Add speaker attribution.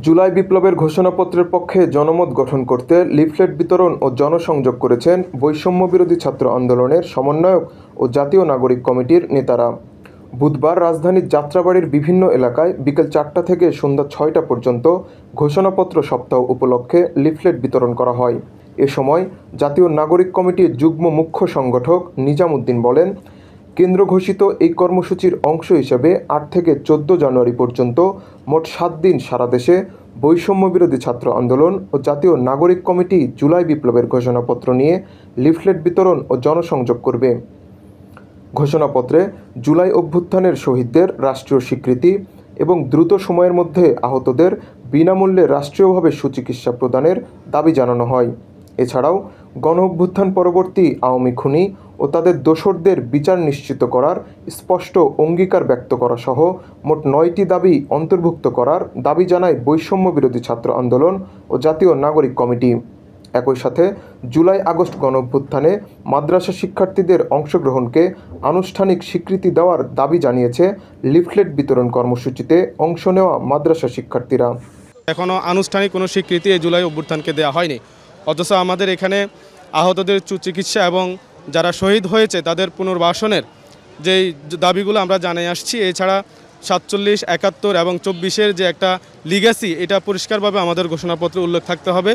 Speaker 1: জুলাই বিপ্লবের ঘোষণাপত্রের পক্ষে জনমত গঠন করতে লিফলেট বিতরণ ও জনসংযোগ করেছেন বৈষম্যবিরোধী ছাত্র আন্দোলনের সমন্বয়ক ও জাতীয় নাগরিক কমিটির নেতারা। বুধবার রাজধানীর যাত্রাবাড়ির বিভিন্ন এলাকায় বিকেল 4টা থেকে সন্ধ্যা 6টা পর্যন্ত ঘোষণাপত্র সপ্তাহ উপলক্ষে লিফলেট বিতরণ করা হয়। এ সময় জাতীয় নাগরিক কমিটির যুগ্ম মুখ্য সংগঠক নিজাম উদ্দিন বলেন, কেন্দ্র ঘোষিত এই কর্মসূচির অংশ হিসেবে 8 থেকে 14 জানুয়ারি পর্যন্ত মোট 7 দিন সারা দেশে বৈষম্যবিরোধী ছাত্র আন্দোলন ও জাতীয় নাগরিক কমিটি জুলাই বিপ্লবের ঘোষণাপত্র নিয়ে লিফলেট বিতরণ ও জনসংযোগ করবে। ঘোষণাপত্রে জুলাই অভ্যুত্থানের শহীদদের রাষ্ট্রীয় স্বীকৃতি এবং দ্রুত সময়ের মধ্যে আহতদের বিনামূল্যে রাষ্ট্রীয়ভাবে সুচিকিৎসা প্রদানের দাবি জানানো হয়। এছাড়াও গণ অভ্যুত্থান পরবর্তী আওয়ামী খুনি ও তাদের দোসরদের বিচার নিশ্চিত করার স্পষ্ট অঙ্গীকার ব্যক্ত করা সহ মোট 9টি দাবি অন্তর্ভুক্ত করার দাবি জানায় বৈষম্যবিরোধী ছাত্র আন্দোলন ও জাতীয় নাগরিক কমিটি। একই সাথে জুলাই আগস্ট গণ অভ্যুত্থানে মাদ্রাসা শিক্ষার্থীদের অংশগ্রহণকে আনুষ্ঠানিক স্বীকৃতি দেওয়ার দাবি জানিয়েছে লিফলেট বিতরণ কর্মসূচিতে অংশ নেওয়া মাদ্রাসা শিক্ষার্থীরা।
Speaker 2: এখনও আনুষ্ঠানিক কোনো স্বীকৃতি এই জুলাই অভ্যুত্থানকে দেওয়া হয়নি, অথচ আমাদের এখানে আহতদের সুচিকিৎসা এবং যারা শহীদ হয়েছে তাদের পুনর্বাসনের যেই দাবিগুলো আমরা জানিয়ে আসছি। এছাড়া 47, 71 এবং 24-এর যে একটা লিগ্যাসি, এটা পরিষ্কারভাবে আমাদের ঘোষণাপত্রে উল্লেখ থাকতে হবে।